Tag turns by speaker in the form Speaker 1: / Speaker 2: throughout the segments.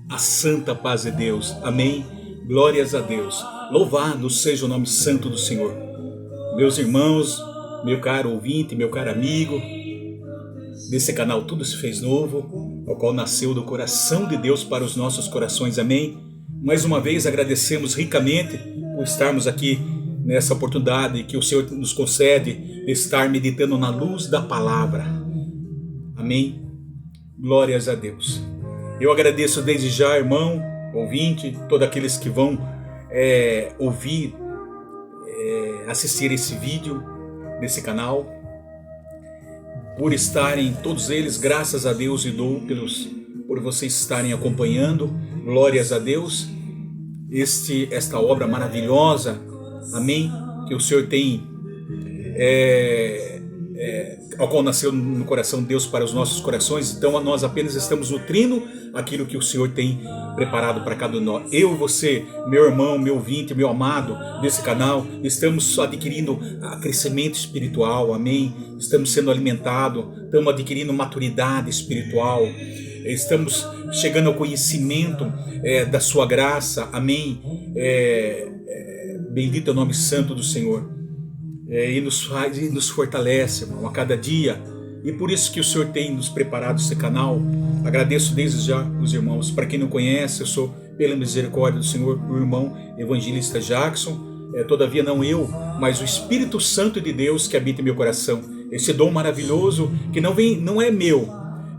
Speaker 1: A santa paz de Deus. Amém. Glórias a Deus. Louvado seja o nome santo do Senhor. Meus irmãos, meu caro ouvinte, meu caro amigo, desse canal Tudo Se Fez Novo, o qual nasceu do coração de Deus para os nossos corações. Amém. Mais uma vez agradecemos ricamente por estarmos aqui nessa oportunidade que o Senhor nos concede de estar meditando na luz da palavra. Amém. Glórias a Deus. Eu agradeço desde já, irmão, ouvinte, todos aqueles que vão ouvir, assistir esse vídeo desse canal, por estarem todos eles, graças a Deus, e dou por vocês estarem acompanhando. Glórias a Deus. Esta obra maravilhosa, amém, que o Senhor tem, ao qual nasceu no coração de Deus para os nossos corações. Então nós apenas estamos nutrindo aquilo que o Senhor tem preparado para cada um de nós. Eu e você, meu irmão, meu ouvinte, meu amado desse canal, estamos adquirindo crescimento espiritual, amém. Estamos sendo alimentados, estamos adquirindo maturidade espiritual, estamos chegando ao conhecimento da sua graça, amém. Bendito é o nome santo do Senhor. E nos fortalece, irmão, a cada dia. E por isso que o Senhor tem nos preparado esse canal. Agradeço desde já os irmãos. Para quem não conhece, eu sou, pela misericórdia do Senhor, o irmão evangelista Jackson. Todavia não eu, mas o Espírito Santo de Deus que habita em meu coração. Esse dom maravilhoso que não é meu,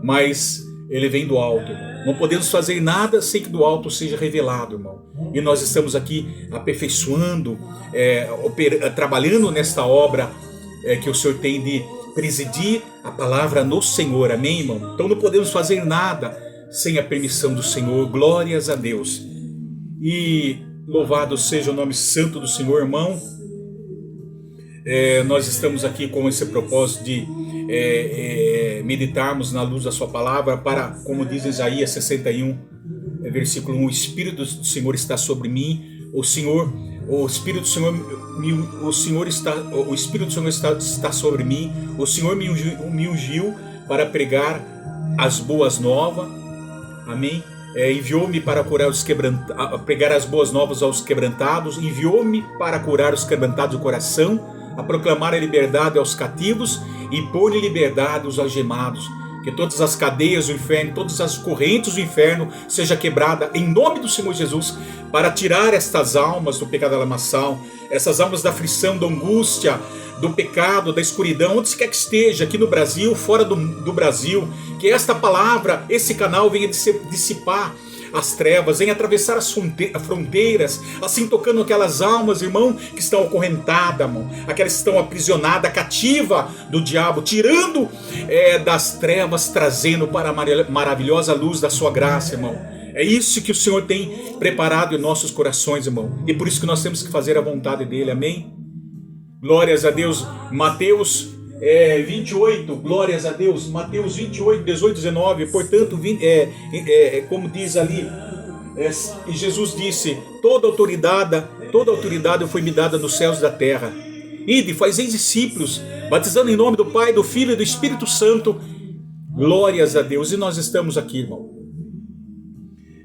Speaker 1: mas ele vem do alto. Não podemos fazer nada sem que do alto seja revelado, irmão. E nós estamos aqui aperfeiçoando, trabalhando nesta obra que o Senhor tem de presidir a palavra no Senhor, amém, irmão? Então não podemos fazer nada sem a permissão do Senhor. Glórias a Deus. E louvado seja o nome santo do Senhor, irmão. Nós estamos aqui com esse propósito de meditarmos na luz da sua palavra para, como diz Isaías 61, versículo 1, o Espírito do Senhor está sobre mim, o Espírito do Senhor está sobre mim, o Senhor me ungiu para pregar as boas novas, amém. Enviou-me para pregar as boas novas aos quebrantados, enviou-me para curar os quebrantados do coração, a proclamar a liberdade aos cativos e pôr em liberdade os algemados. Que todas as cadeias do inferno, todas as correntes do inferno seja quebrada em nome do Senhor Jesus, para tirar estas almas do pecado lamaçal, essas almas da aflição, da angústia, do pecado, da escuridão, onde quer que esteja, aqui no Brasil, fora do Brasil. Que esta palavra, esse canal venha dissipar as trevas, em atravessar as fronteiras, assim tocando aquelas almas, irmão, que estão acorrentadas, irmão, aquelas que estão aprisionadas, cativa do diabo, tirando das trevas, trazendo para a maravilhosa luz da sua graça, irmão. É isso que o Senhor tem preparado em nossos corações, irmão, e por isso que nós temos que fazer a vontade dele, amém? Glórias a Deus. Mateus 28, glórias a Deus, Mateus 28, 18, 19, portanto, como diz ali, Jesus disse, toda autoridade foi me dada nos céus e da terra. Ide, fazeis discípulos, batizando em nome do Pai, do Filho e do Espírito Santo. Glórias a Deus. E nós estamos aqui, irmão.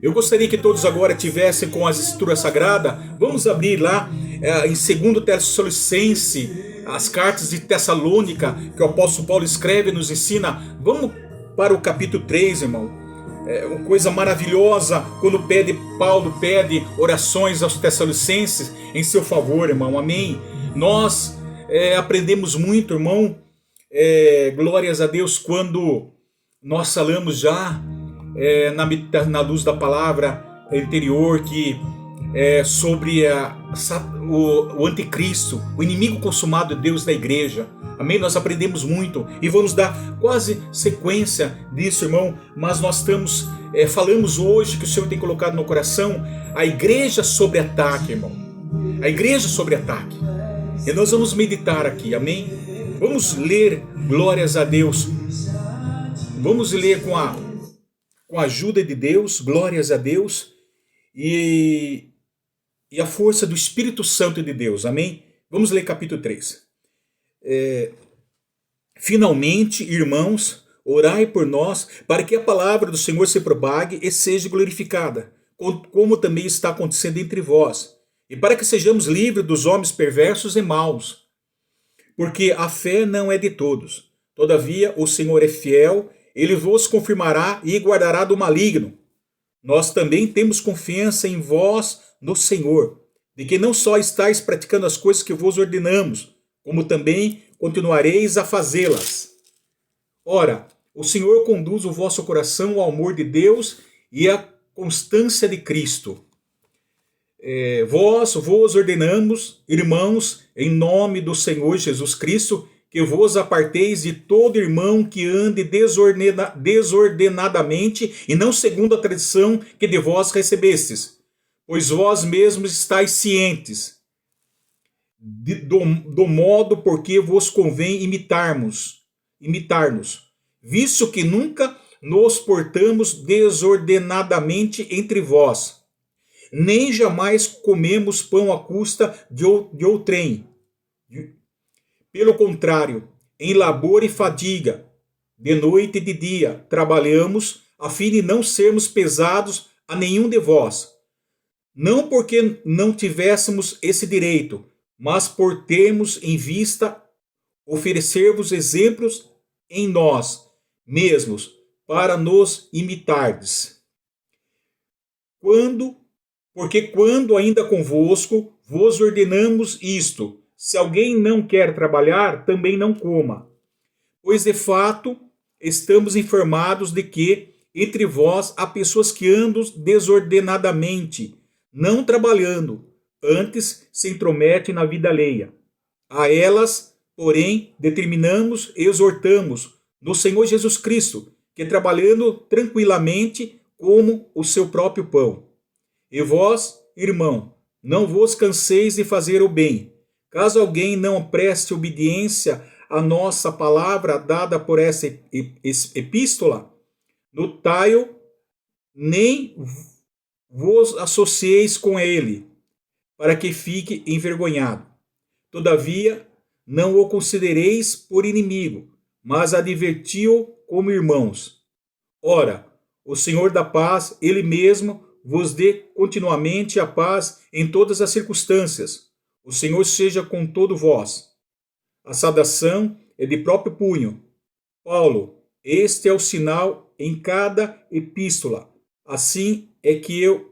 Speaker 1: Eu gostaria que todos agora tivessem com as escrituras sagradas. Vamos abrir lá em 2 Tessalonicenses, as cartas de Tessalônica, que o apóstolo Paulo escreve e nos ensina. Vamos para o capítulo 3, irmão. Uma coisa maravilhosa quando Paulo pede orações aos Tessalonicenses em seu favor, irmão, amém. Nós aprendemos muito, irmão, glórias a Deus, quando nós falamos já na luz da palavra anterior que sobre o anticristo, o inimigo consumado de Deus da igreja, amém? Nós aprendemos muito e vamos dar quase sequência disso, irmão, mas nós falamos hoje que o Senhor tem colocado no coração a igreja sobre ataque, irmão, a igreja sobre ataque, e nós vamos meditar aqui, amém? Vamos ler, glórias a Deus, vamos ler com a ajuda de Deus, glórias a Deus, e a força do Espírito Santo de Deus, amém? Vamos ler capítulo 3. Finalmente, irmãos, orai por nós, para que a palavra do Senhor se propague e seja glorificada, como também está acontecendo entre vós, e para que sejamos livres dos homens perversos e maus, porque a fé não é de todos. Todavia, o Senhor é fiel, ele vos confirmará e guardará do maligno. Nós também temos confiança em vós no Senhor, de que não só estáis praticando as coisas que vos ordenamos, como também continuareis a fazê-las. Ora, o Senhor conduz o vosso coração ao amor de Deus e à constância de Cristo. Vós vos ordenamos, irmãos, em nome do Senhor Jesus Cristo, que vos aparteis de todo irmão que ande desordenadamente e não segundo a tradição que de vós recebestes, pois vós mesmos estáis cientes do modo por que vos convém imitar-nos, visto que nunca nos portamos desordenadamente entre vós, nem jamais comemos pão à custa de outrem. Pelo contrário, em labor e fadiga, de noite e de dia, trabalhamos, a fim de não sermos pesados a nenhum de vós. Não porque não tivéssemos esse direito, mas por termos em vista oferecer-vos exemplos em nós mesmos, para nos imitardes. Porque quando ainda convosco, vos ordenamos isto: se alguém não quer trabalhar, também não coma. Pois de fato, estamos informados de que entre vós há pessoas que andam desordenadamente, não trabalhando, antes se intrometem na vida alheia. A elas, porém, determinamos e exortamos no Senhor Jesus Cristo, que trabalhando tranquilamente como o seu próprio pão. E vós, irmão, não vos canseis de fazer o bem. Caso alguém não preste obediência à nossa palavra dada por essa epístola, notai-o, nem vos associeis com ele, para que fique envergonhado. Todavia, não o considereis por inimigo, mas adverti-o como irmãos. Ora, o Senhor da paz, ele mesmo, vos dê continuamente a paz em todas as circunstâncias. O Senhor seja com todo vós. A saudação é de próprio punho. Paulo, este é o sinal em cada epístola. Assim é que eu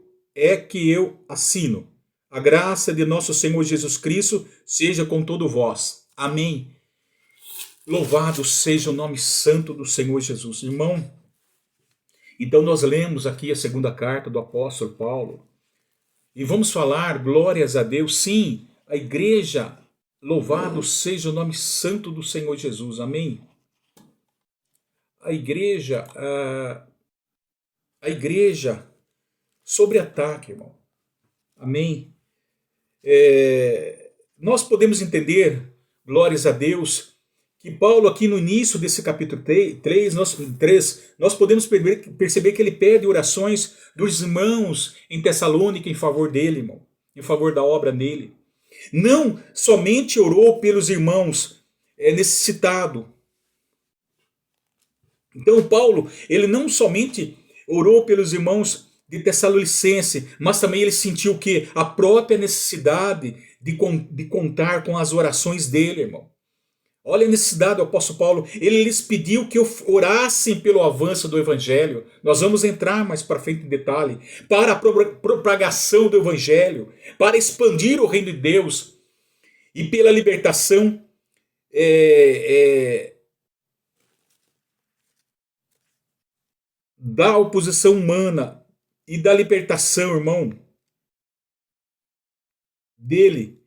Speaker 1: assino. A graça de nosso Senhor Jesus Cristo seja com todo vós. Amém. Louvado seja o nome santo do Senhor Jesus. Irmão, então nós lemos aqui a segunda carta do apóstolo Paulo e vamos falar glórias a Deus. Sim, a igreja, louvado seja o nome santo do Senhor Jesus. Amém. A igreja sobre ataque, irmão. Amém. Nós podemos entender, glórias a Deus, que Paulo aqui no início desse capítulo 3, nós podemos perceber que ele pede orações dos irmãos em Tessalônica em favor dele, irmão, em favor da obra dele. Não somente orou pelos irmãos necessitados. Então Paulo, ele não somente orou pelos irmãos de Tessalonicense, mas também ele sentiu que a própria necessidade de contar com as orações dele, irmão. Olha a necessidade do apóstolo Paulo. Ele lhes pediu que orassem pelo avanço do evangelho. Nós vamos entrar mais para frente em detalhe. Para a propagação do evangelho, para expandir o reino de Deus e pela libertação da oposição humana e da libertação, irmão, dele,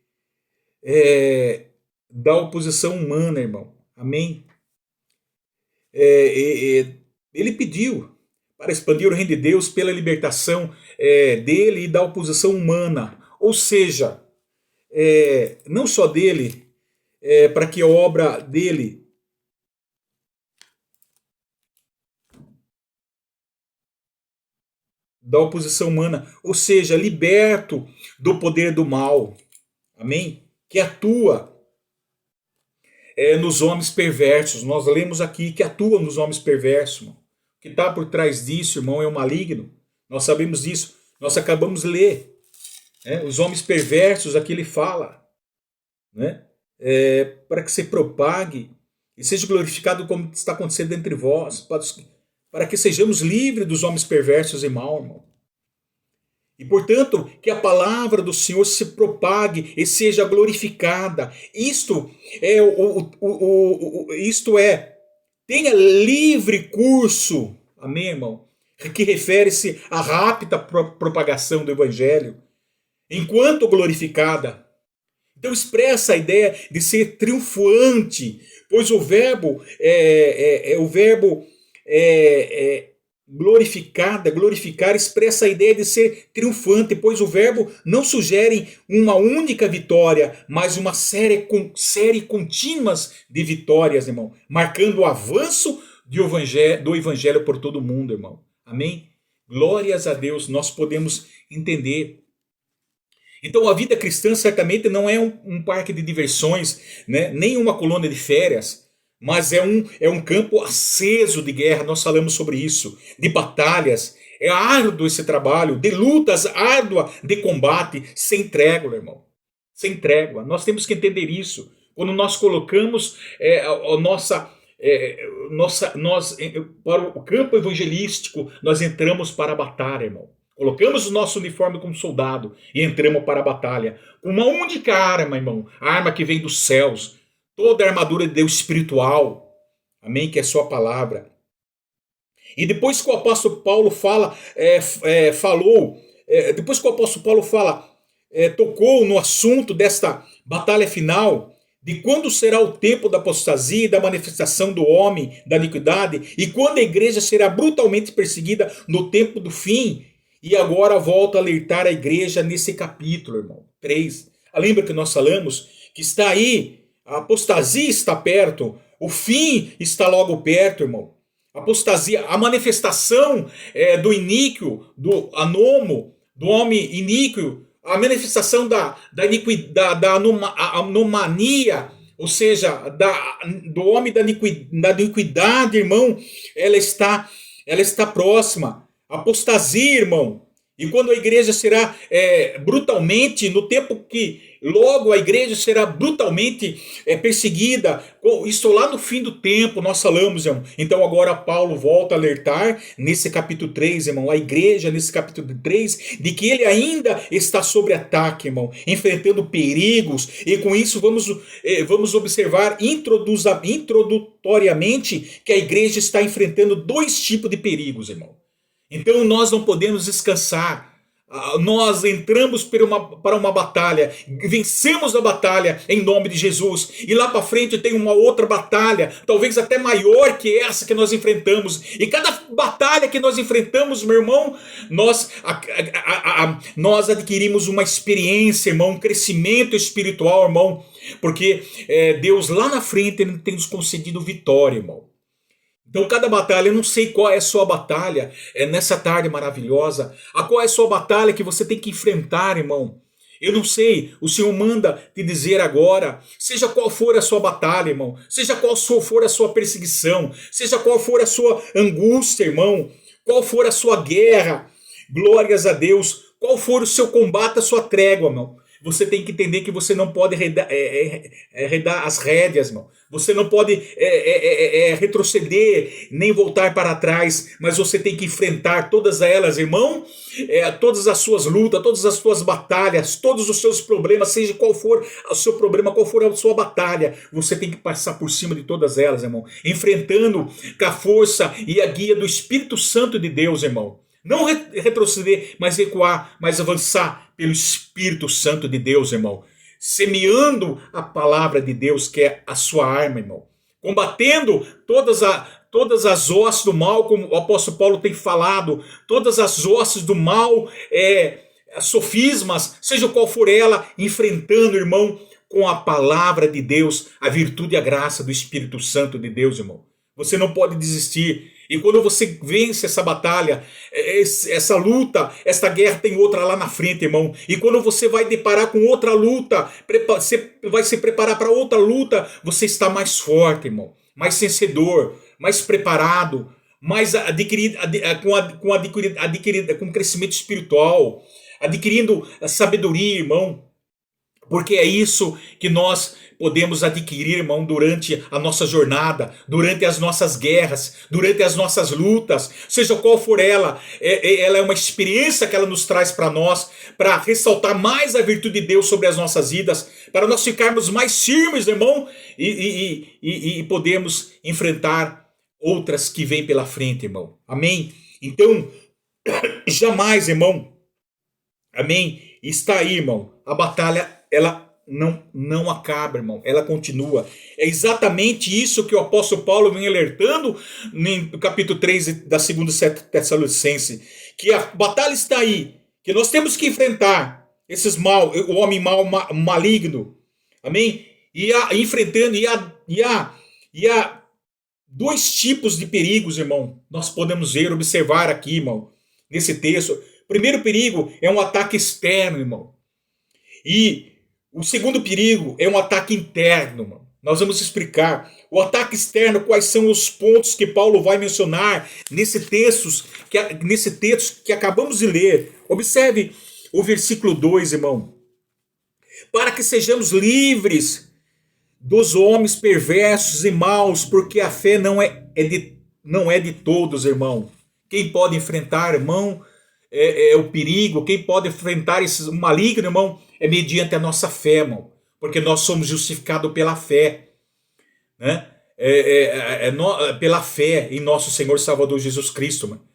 Speaker 1: da oposição humana, irmão. Amém? Ele pediu para expandir o reino de Deus pela libertação dele e da oposição humana. Ou seja, não só dele, para que a obra dele da oposição humana, ou seja, liberto do poder do mal. Amém? Que atua nos homens perversos. Nós lemos aqui que atuam nos homens perversos, irmão. O que está por trás disso, irmão, é o maligno. Nós sabemos disso. Nós acabamos de ler. Os homens perversos, aqui ele fala, né? Para que se propague e seja glorificado como está acontecendo entre vós, para que sejamos livres dos homens perversos e maus, irmão. E, portanto, que a palavra do Senhor se propague e seja glorificada. Isto tenha livre curso, amém, irmão? Que refere-se à rápida propagação do Evangelho, enquanto glorificada. Então expressa a ideia de ser triunfante, pois o verbo glorificar expressa a ideia de ser triunfante, pois o verbo não sugere uma única vitória, mas uma série contínuas de vitórias, irmão, marcando o avanço do evangelho por todo o mundo, irmão. Amém? Glórias a Deus, nós podemos entender. Então a vida cristã certamente não é um parque de diversões, né? Nem uma colônia de férias, mas é um campo aceso de guerra. Nós falamos sobre isso, de batalhas. É árduo esse trabalho, de lutas árduas, de combate, sem trégua, irmão. Sem trégua. Nós temos que entender isso. Quando nós colocamos para o campo evangelístico, nós entramos para a batalha, irmão. Colocamos o nosso uniforme como soldado e entramos para a batalha. Com uma única arma, irmão. A arma que vem dos céus. Toda a armadura de Deus espiritual. Amém? Que é sua palavra. E depois que o apóstolo Paulo tocou no assunto desta batalha final, de quando será o tempo da apostasia e da manifestação do homem, da iniquidade, e quando a igreja será brutalmente perseguida no tempo do fim. E agora volto a alertar a igreja nesse capítulo, irmão, 3. Lembra que nós falamos que está aí, a apostasia está perto, o fim está logo perto, irmão. A apostasia, a manifestação do iníquo, do anomo, do homem iníquo, a manifestação da anomania, ou seja, do homem da iniquidade, irmão, ela está próxima. Apostasia, irmão. E quando a igreja será brutalmente, no tempo que logo a igreja será brutalmente perseguida, isso lá no fim do tempo nós falamos, irmão. Então agora Paulo volta a alertar nesse capítulo 3, irmão, a igreja nesse capítulo 3, de que ele ainda está sob ataque, irmão, enfrentando perigos, e com isso vamos observar introdutoriamente que a igreja está enfrentando 2 tipos de perigos, irmão. Então nós não podemos descansar. Nós entramos para uma batalha, vencemos a batalha em nome de Jesus, e lá para frente tem uma outra batalha, talvez até maior que essa que nós enfrentamos. E cada batalha que nós enfrentamos, meu irmão, nós adquirimos uma experiência, irmão, um crescimento espiritual, irmão, porque Deus lá na frente ele tem nos concedido vitória, irmão. Então cada batalha, eu não sei qual é a sua batalha nessa tarde maravilhosa. Qual é a sua batalha que você tem que enfrentar, irmão? Eu não sei, o Senhor manda te dizer agora, seja qual for a sua batalha, irmão, seja qual for a sua perseguição, seja qual for a sua angústia, irmão, qual for a sua guerra, glórias a Deus, qual for o seu combate, a sua trégua, irmão. Você tem que entender que você não pode arredar as rédeas, irmão. Você não pode retroceder, nem voltar para trás, mas você tem que enfrentar todas elas, irmão. Todas as suas lutas, todas as suas batalhas, todos os seus problemas, seja qual for o seu problema, qual for a sua batalha, você tem que passar por cima de todas elas, irmão. Enfrentando com a força e a guia do Espírito Santo de Deus, irmão. Não retroceder, mas recuar, mas avançar pelo Espírito Santo de Deus, irmão. Semeando a palavra de Deus, que é a sua arma, irmão. Combatendo todas as hostes do mal, como o apóstolo Paulo tem falado. Todas as hostes do mal, sofismas, seja qual for ela, enfrentando, irmão, com a palavra de Deus, a virtude e a graça do Espírito Santo de Deus, irmão. Você não pode desistir. E quando você vence essa batalha, essa luta, essa guerra, tem outra lá na frente, irmão. E quando você vai deparar com outra luta, você vai se preparar para outra luta, você está mais forte, irmão. Mais vencedor, mais preparado, mais adquirido, com crescimento espiritual, adquirindo sabedoria, irmão. Porque é isso que nós podemos adquirir, irmão, durante a nossa jornada, durante as nossas guerras, durante as nossas lutas, seja qual for ela. Ela é uma experiência que ela nos traz para nós, para ressaltar mais a virtude de Deus sobre as nossas vidas, para nós ficarmos mais firmes, irmão, e podemos enfrentar outras que vêm pela frente, irmão. Amém? Então, jamais, irmão, amém? Está aí, irmão, a batalha, ela não acaba, irmão, ela continua. É exatamente isso que o apóstolo Paulo vem alertando no capítulo 3 da segunda Tessalonicense, que a batalha está aí, que nós temos que enfrentar o homem maligno, amém? Enfrentando, e há dois tipos de perigos, irmão, nós podemos observar aqui, irmão, nesse texto. O primeiro perigo é um ataque externo, irmão. E o segundo perigo é um ataque interno, irmão. Nós vamos explicar. O ataque externo, quais são os pontos que Paulo vai mencionar nesse texto que acabamos de ler. Observe o versículo 2, irmão. Para que sejamos livres dos homens perversos e maus, porque a fé não é de todos, irmão. Quem pode enfrentar, irmão, o perigo, quem pode enfrentar esse maligno, irmão, é mediante a nossa fé, irmão, porque nós somos justificados pela fé, né? Pela fé em nosso Senhor e Salvador Jesus Cristo, mano.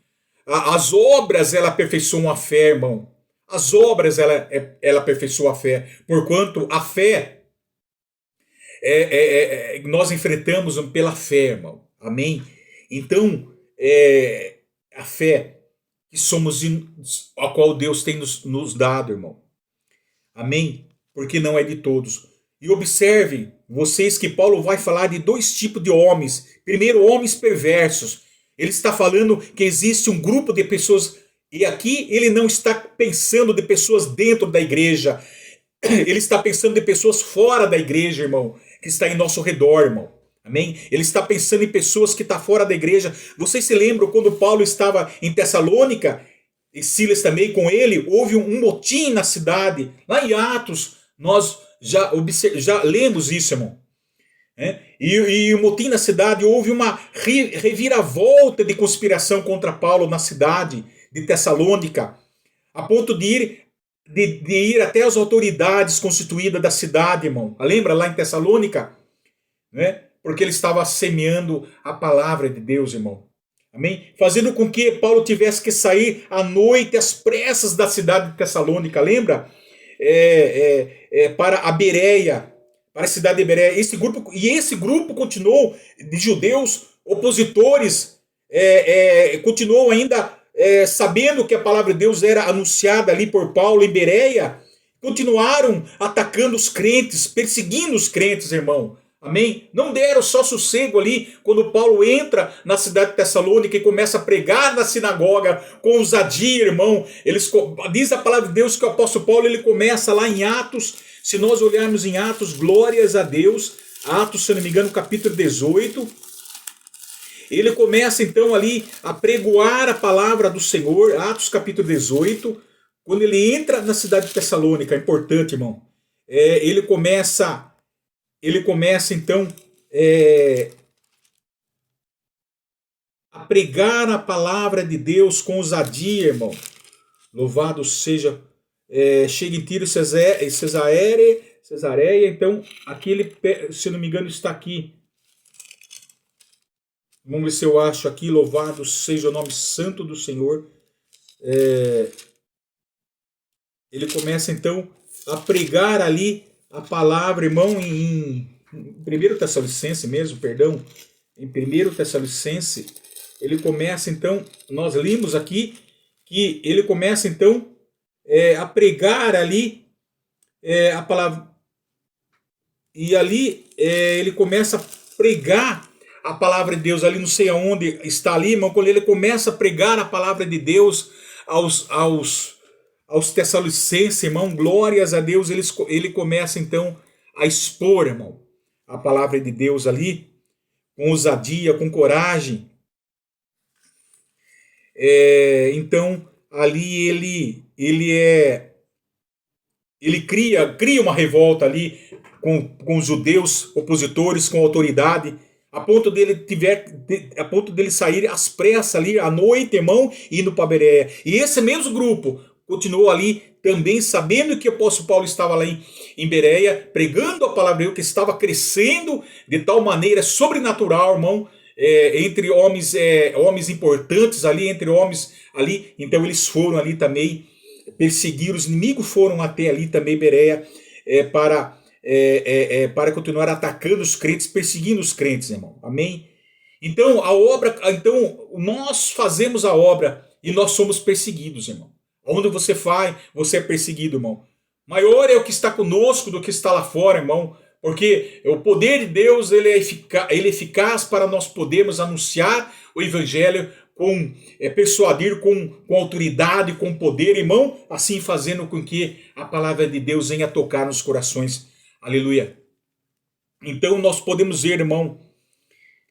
Speaker 1: As obras, ela aperfeiçoam a fé, irmão. As obras, ela aperfeiçoa a fé, porquanto a fé, nós enfrentamos pela fé, irmão. Amém? Então, a fé que somos, a qual Deus tem nos dado, irmão. Amém? Porque não é de todos. E observem, vocês, que Paulo vai falar de dois tipos de homens. Primeiro, homens perversos. Ele está falando que existe um grupo de pessoas, e aqui ele não está pensando de pessoas dentro da igreja. Ele está pensando de pessoas fora da igreja, irmão, que está em nosso redor, irmão. Amém? Ele está pensando em pessoas que estão fora da igreja. Vocês se lembram quando Paulo estava em Tessalônica, e Silas também com ele, houve um motim na cidade. Lá em Atos, nós já lemos isso, irmão. E o motim na cidade, houve uma reviravolta de conspiração contra Paulo na cidade de Tessalônica, a ponto de ir até as autoridades constituídas da cidade, irmão. Lembra lá em Tessalônica? Né? Porque ele estava semeando a palavra de Deus, irmão. Amém? Fazendo com que Paulo tivesse que sair à noite às pressas da cidade de Tessalônica, lembra? Para a Bereia, para a cidade de Bereia. Esse grupo continuou de judeus opositores, continuou ainda sabendo que a palavra de Deus era anunciada ali por Paulo em Bereia, continuaram atacando os crentes, perseguindo os crentes, irmão. Amém? Não deram só sossego ali quando Paulo entra na cidade de Tessalônica e começa a pregar na sinagoga com ousadia, irmão. Diz a palavra de Deus que o apóstolo Paulo ele começa lá em Atos. Se nós olharmos em Atos, glórias a Deus, Atos, se não me engano, capítulo 18. Ele começa então ali a pregoar a palavra do Senhor, Atos capítulo 18. Quando ele entra na cidade de Tessalônica, é importante, irmão. Ele começa então a pregar a palavra de Deus com ousadia, irmão. Louvado seja, chega em Tiro e Cesareia. Então, aqui ele, se não me engano, está aqui. Vamos ver se eu acho aqui. Louvado seja o nome santo do Senhor. Ele começa então a pregar ali a palavra, irmão, em 1 Tessalonicense mesmo, perdão, em 1 Tessalonicense, ele começa então, nós lemos aqui, que ele começa então a pregar ali a palavra, e ali ele começa a pregar a palavra de Deus ali, não sei aonde está ali, irmão, quando ele começa a pregar a palavra de Deus aos Tessalonicenses, irmão, glórias a Deus, ele começa então a expor, irmão, a palavra de Deus ali, com ousadia, com coragem. Então, ali ele cria uma revolta ali com os judeus opositores, com a autoridade, a ponto dele sair às pressas ali à noite, irmão, indo para Bereia. E esse mesmo grupo continuou ali também, sabendo que o apóstolo Paulo estava lá em Bereia, pregando a palavra de Deus, que estava crescendo de tal maneira sobrenatural, irmão, entre homens importantes ali, entre homens ali. Então eles foram ali também perseguir, os inimigos foram até ali também Bereia, para continuar atacando os crentes, perseguindo os crentes, irmão. Amém? Então nós fazemos a obra e nós somos perseguidos, irmão. Onde você vai, você é perseguido, irmão. Maior é o que está conosco do que está lá fora, irmão. Porque o poder de Deus ele é eficaz para nós podermos anunciar o evangelho, persuadir com autoridade, com poder, irmão, assim fazendo com que a palavra de Deus venha tocar nos corações. Aleluia. Então nós podemos ver, irmão,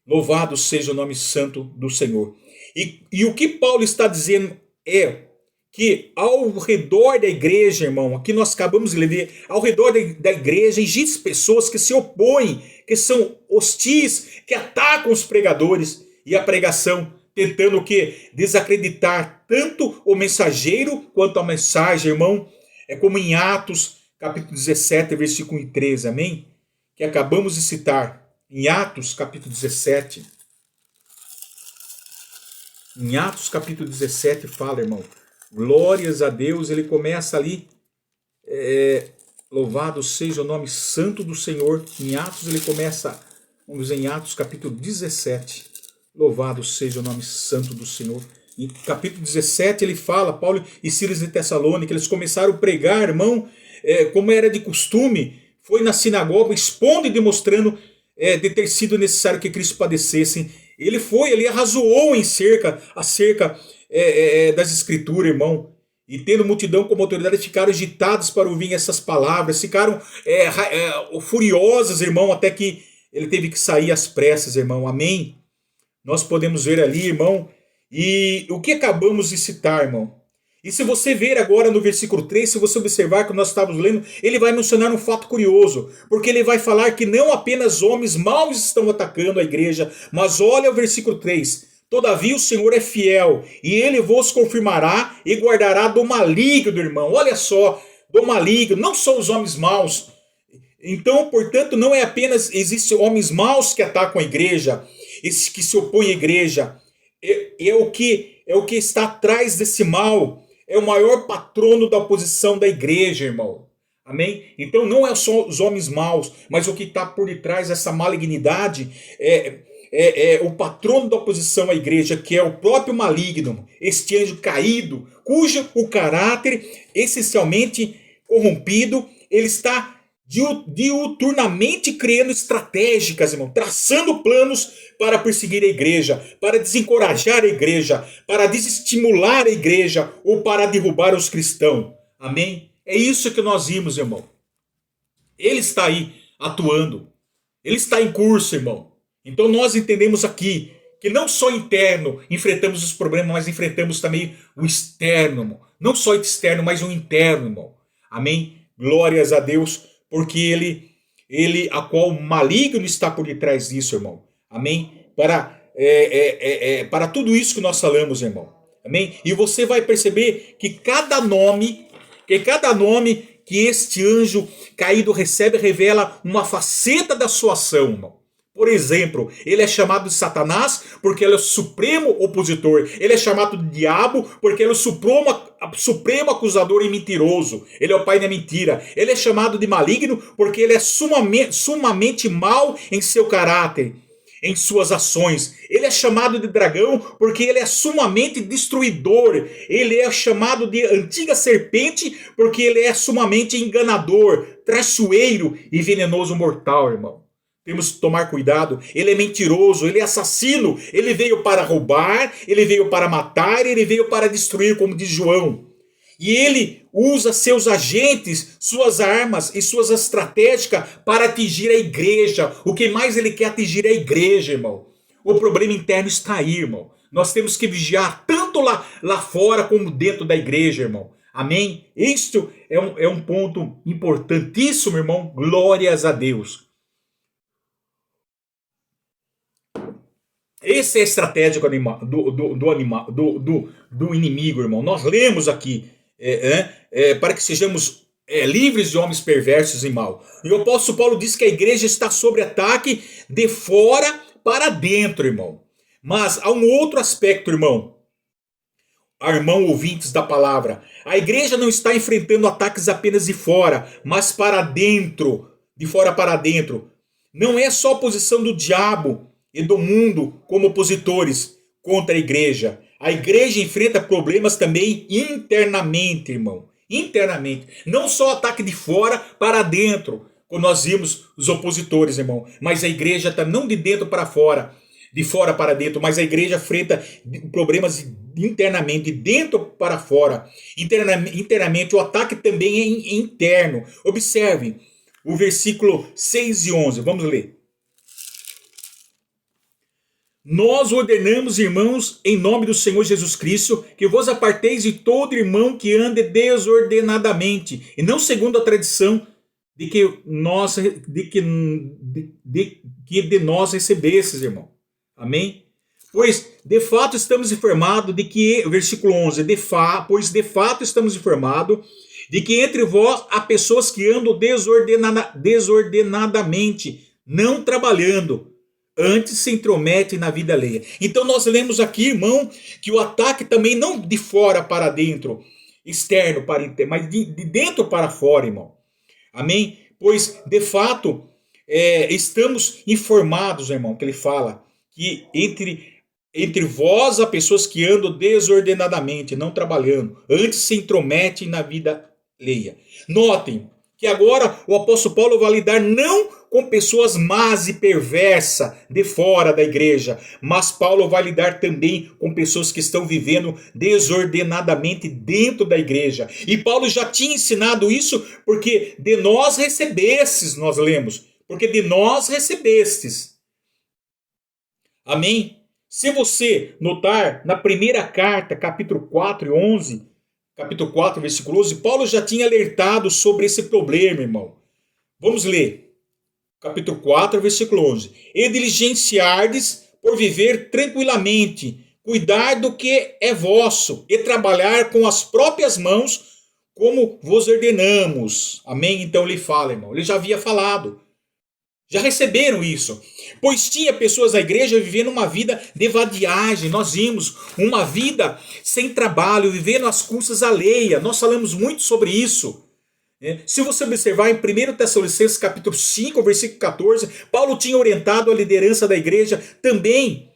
Speaker 1: louvado seja o nome santo do Senhor. E o que Paulo está dizendo é que ao redor da igreja, irmão, aqui nós acabamos de ler, ao redor da igreja existem pessoas que se opõem, que são hostis, que atacam os pregadores e a pregação, tentando o quê? Desacreditar tanto o mensageiro quanto a mensagem, irmão. É como em Atos, capítulo 17, versículo 13, amém? Que acabamos de citar. Em Atos, capítulo 17. Em Atos, capítulo 17, fala, irmão. Glórias a Deus, ele começa ali, louvado seja o nome santo do Senhor. Em Atos ele começa, vamos dizer, em Atos capítulo 17, louvado seja o nome santo do Senhor. Em capítulo 17 ele fala, Paulo e Silas de Tessalônica, eles começaram a pregar, irmão, como era de costume, foi na sinagoga, expondo e demonstrando de ter sido necessário que Cristo padecesse. Ele arrazoou acerca das escrituras, irmão, e tendo multidão como autoridade, ficaram agitados para ouvir essas palavras, ficaram furiosas, irmão, até que ele teve que sair às pressas, irmão, amém? Nós podemos ver ali, irmão, e o que acabamos de citar, irmão. E se você ver agora no versículo 3, se você observar que nós estávamos lendo, ele vai mencionar um fato curioso, porque ele vai falar que não apenas homens maus estão atacando a igreja, mas olha o versículo 3, todavia o Senhor é fiel, e ele vos confirmará e guardará do maligno, irmão. Olha só, do maligno, não são os homens maus. Então, portanto, não é apenas existem homens maus que atacam a igreja, esses que se opõem à igreja. É o que está atrás desse mal. É o maior patrono da oposição da igreja, irmão. Amém? Então não é só os homens maus, mas o que está por detrás dessa malignidade é o patrono da oposição à igreja, que é o próprio maligno, este anjo caído, cujo o caráter essencialmente corrompido, ele está diuturnamente criando estratégicas, irmão, traçando planos para perseguir a igreja, para desencorajar a igreja, para desestimular a igreja ou para derrubar os cristãos. Amém? É isso que nós vimos, irmão. Ele está aí atuando. Ele está em curso, irmão. Então nós entendemos aqui que não só interno enfrentamos os problemas, mas enfrentamos também o externo, irmão. Não só o externo, mas o interno, irmão. Amém? Glórias a Deus, porque a qual o maligno está por detrás disso, irmão. Amém? Para tudo isso que nós falamos, irmão. Amém? E você vai perceber que cada nome que este anjo caído recebe revela uma faceta da sua ação, irmão. Por exemplo, ele é chamado de Satanás porque ele é o supremo opositor. Ele é chamado de diabo porque ele é o supremo acusador e mentiroso. Ele é o pai da mentira. Ele é chamado de maligno porque ele é sumamente mau em seu caráter, em suas ações. Ele é chamado de dragão porque ele é sumamente destruidor. Ele é chamado de antiga serpente porque ele é sumamente enganador, traiçoeiro e venenoso mortal, irmão. Temos que tomar cuidado. Ele é mentiroso, ele é assassino. Ele veio para roubar, ele veio para matar, ele veio para destruir, como diz João. E ele usa seus agentes, suas armas e suas estratégicas para atingir a igreja. O que mais ele quer atingir é a igreja, irmão. O problema interno está aí, irmão. Nós temos que vigiar tanto lá fora como dentro da igreja, irmão. Amém? Isto é um ponto importantíssimo, irmão. Glórias a Deus. Essa é a estratégia do inimigo, irmão. Nós lemos aqui para que sejamos livres de homens perversos e mal. E o apóstolo Paulo diz que a igreja está sob ataque de fora para dentro, irmão. Mas há um outro aspecto, irmão. Irmão, ouvintes da palavra. A igreja não está enfrentando ataques apenas de fora, mas para dentro. De fora para dentro. Não é só a posição do diabo e do mundo como opositores contra a igreja. A igreja enfrenta problemas também internamente, irmão. Internamente. Não só ataque de fora para dentro, quando nós vimos os opositores, irmão. Mas a igreja está não de dentro para fora, de fora para dentro, mas a igreja enfrenta problemas internamente, de dentro para fora. Internamente, o ataque também é interno. Observe o versículo 6 e 11. Vamos ler. Nós ordenamos, irmãos, em nome do Senhor Jesus Cristo, que vos aparteis de todo irmão que ande desordenadamente, e não segundo a tradição de nós recebesses, irmão. Amém? Pois, de fato, estamos informados de que, versículo 11, pois de fato estamos informados de que entre vós há pessoas que andam desordenadamente, não trabalhando, antes se intrometem na vida alheia. Então nós lemos aqui, irmão, que o ataque também não de fora para dentro, externo para interno, mas de dentro para fora, irmão. Amém? Pois, de fato, estamos informados, irmão, que ele fala que entre vós há pessoas que andam desordenadamente, não trabalhando, antes se intrometem na vida alheia. Notem que agora o apóstolo Paulo vai lidar não com pessoas más e perversas de fora da igreja, mas Paulo vai lidar também com pessoas que estão vivendo desordenadamente dentro da igreja. E Paulo já tinha ensinado isso, porque de nós recebestes, nós lemos, porque de nós recebestes. Amém? Se você notar na primeira carta, capítulo 4 e 11, capítulo 4, versículo 11, Paulo já tinha alertado sobre esse problema, irmão. Vamos ler. Capítulo 4, versículo 11. E diligenciardes por viver tranquilamente, cuidar do que é vosso, e trabalhar com as próprias mãos, como vos ordenamos. Amém? Então ele fala, irmão. Ele já havia falado. Já receberam isso. Pois tinha pessoas na igreja vivendo uma vida de vadiagem. Nós vimos uma vida sem trabalho, vivendo às custas alheias. Nós falamos muito sobre isso. Se você observar em 1 Tessalonicenses capítulo 5, versículo 14, Paulo tinha orientado a liderança da igreja também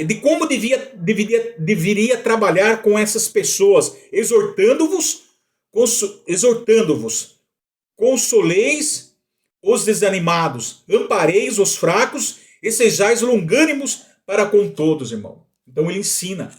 Speaker 1: de como deveria trabalhar com essas pessoas, exortando-vos, consoleis os desanimados, ampareis os fracos e sejais longânimos para com todos, irmão. Então ele ensina.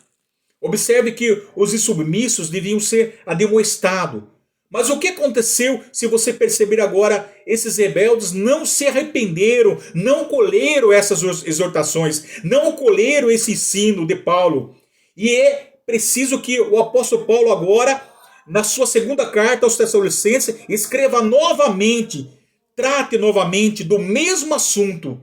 Speaker 1: Observe que os insubmissos deviam ser admoestados. Mas o que aconteceu, se você perceber agora, esses rebeldes não se arrependeram, não colheram essas exortações, não colheram esse ensino de Paulo. E é preciso que o apóstolo Paulo agora, na sua segunda carta aos Tessalonicenses, escreva novamente, trate novamente do mesmo assunto.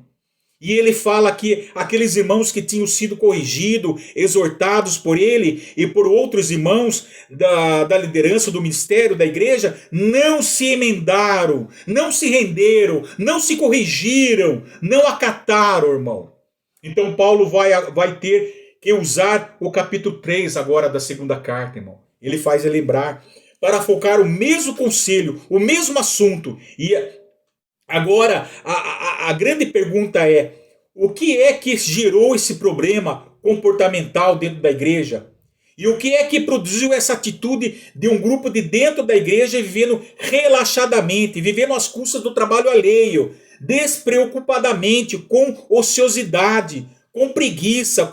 Speaker 1: E ele fala que aqueles irmãos que tinham sido corrigidos, exortados por ele e por outros irmãos da liderança do ministério da igreja, não se emendaram, não se renderam, não se corrigiram, não acataram, irmão. Então Paulo vai ter que usar o capítulo 3 agora da segunda carta, irmão. Ele faz lembrar para focar o mesmo conselho, o mesmo assunto. E agora, a grande pergunta é, o que é que gerou esse problema comportamental dentro da igreja? E o que é que produziu essa atitude de um grupo de dentro da igreja vivendo relaxadamente, vivendo às custas do trabalho alheio, despreocupadamente, com ociosidade, com preguiça,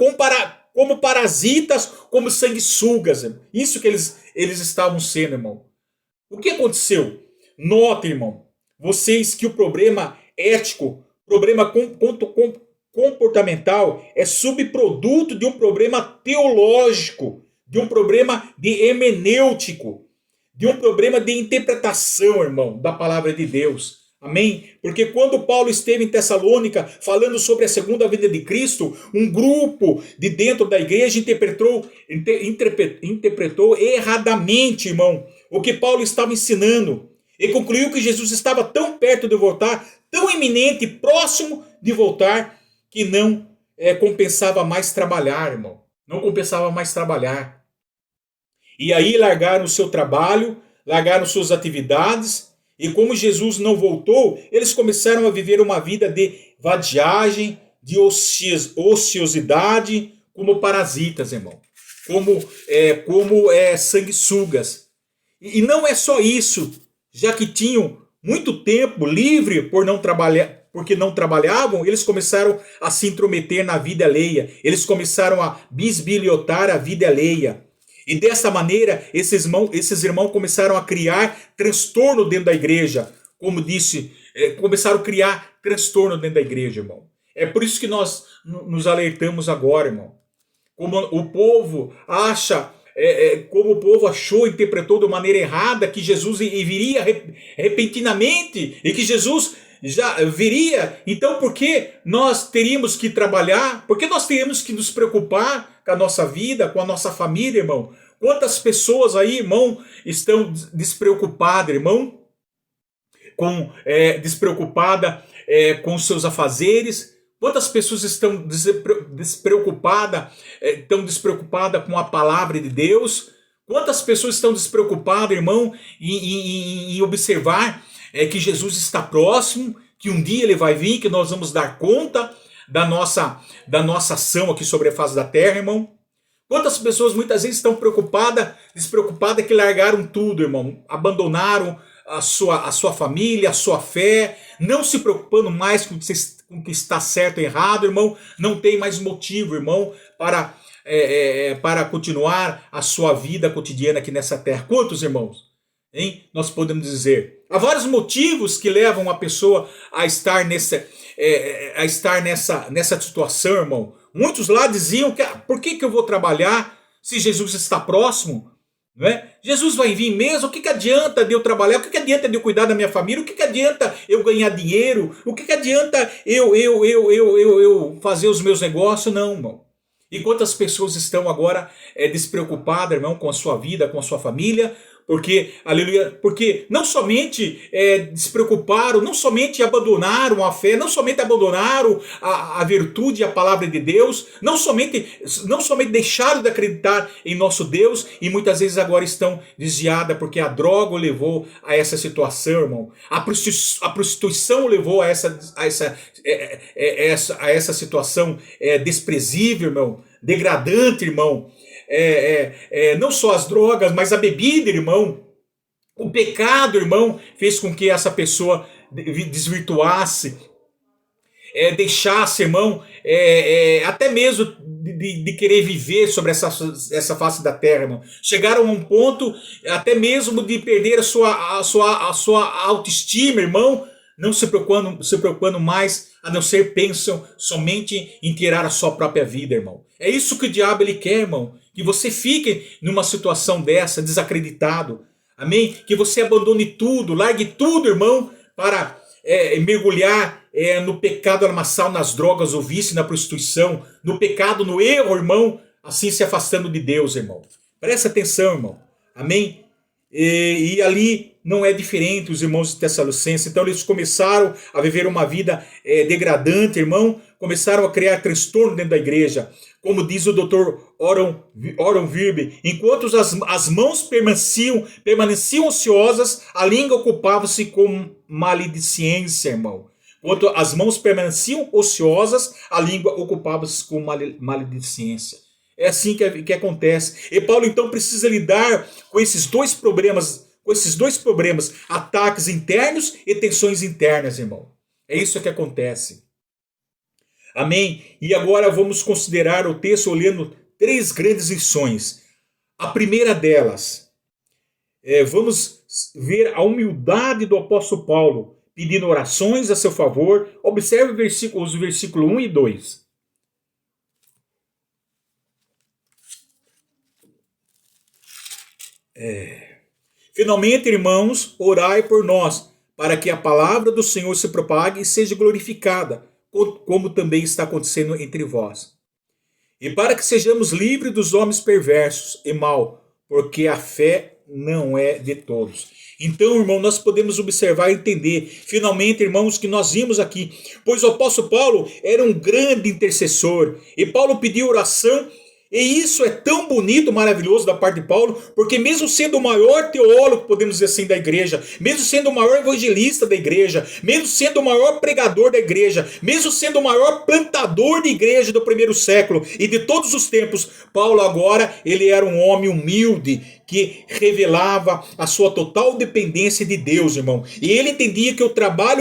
Speaker 1: como parasitas, como sanguessugas. Isso que eles estavam sendo, irmão. O que aconteceu? Nota, irmão, vocês que o problema ético, problema comportamental é subproduto de um problema teológico, de um problema de hermenêutico, de um problema de interpretação, irmão, da palavra de Deus. Amém? Porque quando Paulo esteve em Tessalônica falando sobre a segunda vinda de Cristo, um grupo de dentro da igreja interpretou erradamente, irmão, o que Paulo estava ensinando. E concluiu que Jesus estava tão perto de voltar, tão iminente, próximo de voltar, que não compensava mais trabalhar, irmão. Não compensava mais trabalhar. E aí largaram o seu trabalho, largaram suas atividades, e como Jesus não voltou, eles começaram a viver uma vida de vadiagem, de ociosidade, como parasitas, irmão. Como sanguessugas. E não é só isso, já que tinham muito tempo livre porque não trabalhavam, eles começaram a se intrometer na vida alheia. Eles começaram a bisbilhotar a vida alheia. E dessa maneira, esses irmãos começaram a criar transtorno dentro da igreja. Como disse, começaram a criar transtorno dentro da igreja, irmão. É por isso que nós nos alertamos agora, irmão. Como o povo achou, interpretou de maneira errada que Jesus viria repentinamente e que Jesus já viria. Então, por que nós teríamos que trabalhar? Por que nós teríamos que nos preocupar com a nossa vida, com a nossa família, irmão? Quantas pessoas aí, irmão, estão despreocupadas, irmão? Despreocupada com os seus afazeres? Quantas pessoas estão despreocupadas com a palavra de Deus? Quantas pessoas estão despreocupadas, irmão, em observar que Jesus está próximo, que um dia ele vai vir, que nós vamos dar conta da nossa ação aqui sobre a face da terra, irmão? Quantas pessoas muitas vezes estão despreocupadas que largaram tudo, irmão, abandonaram a sua família, a sua fé, não se preocupando mais com o que está certo ou errado, irmão, não tem mais motivo, irmão, para continuar a sua vida cotidiana aqui nessa terra. Quantos, irmãos? Hein? Nós podemos dizer. Há vários motivos que levam a pessoa a estar nessa situação, irmão. Muitos lá diziam que por que eu vou trabalhar se Jesus está próximo? Não é? Jesus vai vir mesmo, o que adianta de eu trabalhar? O que adianta de eu cuidar da minha família? O que adianta eu ganhar dinheiro? O que adianta eu fazer os meus negócios? Não, irmão. E quantas pessoas estão agora despreocupadas, irmão, com a sua vida, com a sua família? Porque, aleluia, porque não somente despreocuparam, não somente abandonaram a fé, não somente abandonaram a virtude e a palavra de Deus, não somente deixaram de acreditar em nosso Deus e muitas vezes agora estão desviadas porque a droga o levou a essa situação, irmão. A prostituição o levou a essa situação desprezível, irmão, degradante, irmão. Não só as drogas, mas a bebida, irmão. O pecado, irmão, fez com que essa pessoa desvirtuasse, deixasse, irmão, até mesmo de querer viver sobre essa face da terra, irmão. Chegaram a um ponto até mesmo de perder a sua autoestima, irmão, não se preocupando mais, a não ser pensam somente em tirar a sua própria vida, irmão. É isso que o diabo ele quer, irmão. Que você fique numa situação dessa, desacreditado. Amém? Que você abandone tudo, largue tudo, irmão, para mergulhar no pecado lamaçal, nas drogas, no vício, na prostituição, no pecado, no erro, irmão, assim se afastando de Deus, irmão. Presta atenção, irmão. Amém? E ali não é diferente os irmãos de Tessalonicenses. Então eles começaram a viver uma vida degradante, irmão. Começaram a criar transtorno dentro da igreja. Como diz o Dr. Oron Virbe, enquanto as mãos permaneciam ociosas, a língua ocupava-se com maledicência, irmão. Enquanto as mãos permaneciam ociosas, a língua ocupava-se com maledicência. É assim que acontece. E Paulo então precisa lidar com esses dois problemas, ataques internos e tensões internas, irmão. É isso que acontece. Amém? E agora vamos considerar o texto olhando três grandes lições. A primeira delas, vamos ver a humildade do apóstolo Paulo, pedindo orações a seu favor. Observe os versículos 1 e 2. Finalmente, irmãos, orai por nós, para que a palavra do Senhor se propague e seja glorificada, como também está acontecendo entre vós. E para que sejamos livres dos homens perversos e mal, porque a fé não é de todos. Então, irmão, nós podemos observar e entender, finalmente, irmãos, que nós vimos aqui, pois o apóstolo Paulo era um grande intercessor, e Paulo pediu oração. E isso é tão bonito, maravilhoso da parte de Paulo, porque mesmo sendo o maior teólogo, podemos dizer assim, da igreja, mesmo sendo o maior evangelista da igreja, mesmo sendo o maior pregador da igreja, mesmo sendo o maior plantador de igreja do primeiro século e de todos os tempos, Paulo agora, ele era um homem humilde, que revelava a sua total dependência de Deus, irmão. E ele entendia que o trabalho